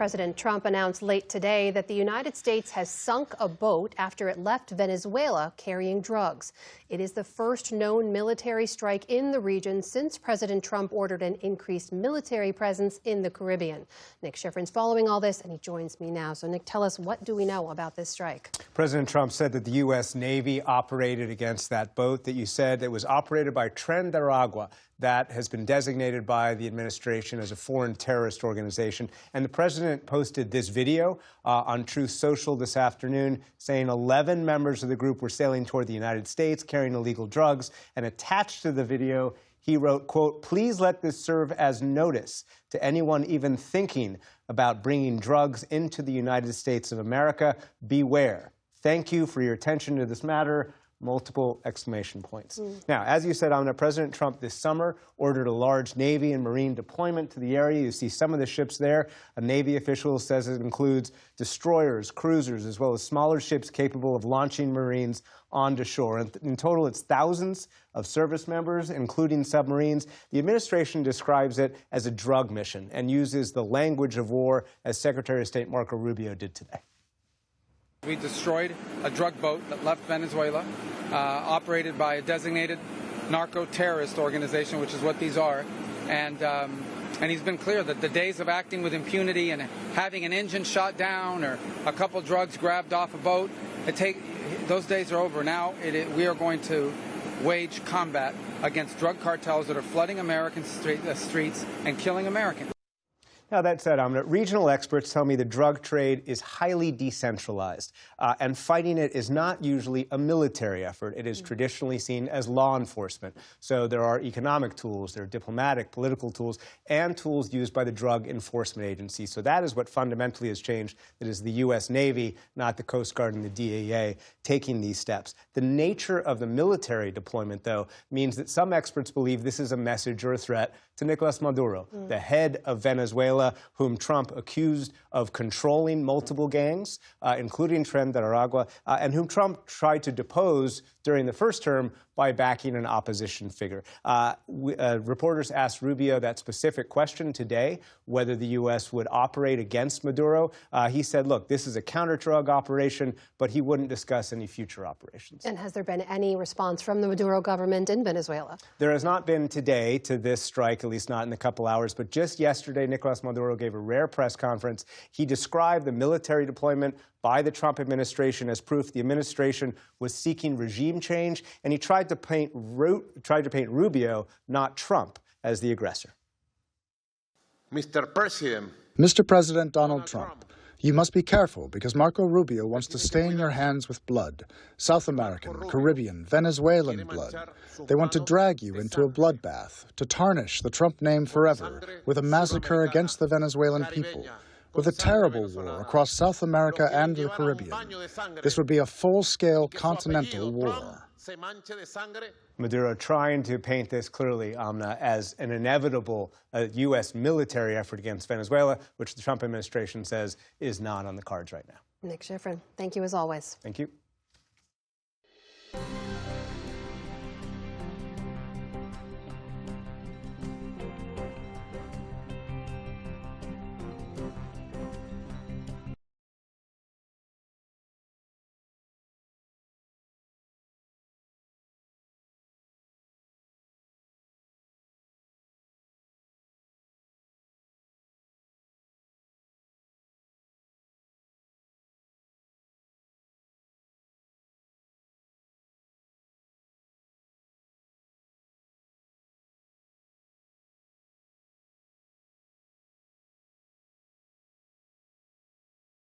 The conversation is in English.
President Trump announced late today that the United States has sunk a boat after it left Venezuela carrying drugs. It is the first known military strike in the region since President Trump ordered an increased military presence in the Caribbean. Nick Schifrin's following all this, and he joins me now. So, Nick, tell us, what do we know about this strike? President Trump said that the U.S. Navy operated against that boat that you said that was operated by Tren de Aragua. That has been designated by the administration as a foreign terrorist organization. And the president posted this video on Truth Social this afternoon saying 11 members of the group were sailing toward the United States carrying illegal drugs. And attached to the video, he wrote, quote, "Please let this serve as notice to anyone even thinking about bringing drugs into the United States of America. Beware. Thank you for your attention to this matter." Multiple exclamation points. Now, as you said, Amna, President Trump this summer ordered a large Navy and Marine deployment to the area. You see some of the ships there. A Navy official says it includes destroyers, cruisers, as well as smaller ships capable of launching Marines onto shore. And in total, it's thousands of service members, including submarines. The administration describes it as a drug mission and uses the language of war, as Secretary of State Marco Rubio did today. We destroyed a drug boat that left Venezuela, operated by a designated narco-terrorist organization, which is what these are. And he's been clear that the days of acting with impunity and having an engine shot down or a couple drugs grabbed off a boat, those days are over. Now we are going to wage combat against drug cartels that are flooding American streets and killing Americans. Now, that said, regional experts tell me the drug trade is highly decentralized, and fighting it is not usually a military effort. It is traditionally seen as law enforcement. So there are economic tools, there are diplomatic, political tools, and tools used by the Drug Enforcement Agency. So that is what fundamentally has changed. It is the U.S. Navy, not the Coast Guard and the DEA, taking these steps. The nature of the military deployment, though, means that some experts believe this is a message or a threat to Nicolas Maduro, the head of Venezuela, whom Trump accused of controlling multiple gangs, including Tren de Aragua, and whom Trump tried to depose during the first term by backing an opposition figure. Reporters asked Rubio that specific question today, whether the U.S. would operate against Maduro. He said, look, this is a counter-drug operation, but he wouldn't discuss any future operations. And has there been any response from the Maduro government in Venezuela? There has not been today to this strike, at least not in a couple hours, but just yesterday, Nicolas Maduro gave a rare press conference. He described the military deployment by the Trump administration as proof the administration was seeking regime change, and he tried to paint Rubio, not Trump, as the aggressor. Mr. President Donald Trump, you must be careful because Marco Rubio wants to stain your hands with blood, South American, Caribbean, Venezuelan blood. They want to drag you into a bloodbath, to tarnish the Trump name forever with a massacre against the Venezuelan people, with a terrible war across South America and the Caribbean. This would be a full-scale continental war. Maduro trying to paint this clearly, Amna, as an inevitable U.S. military effort against Venezuela, which the Trump administration says is not on the cards right now. Nick Schifrin, thank you as always. Thank you.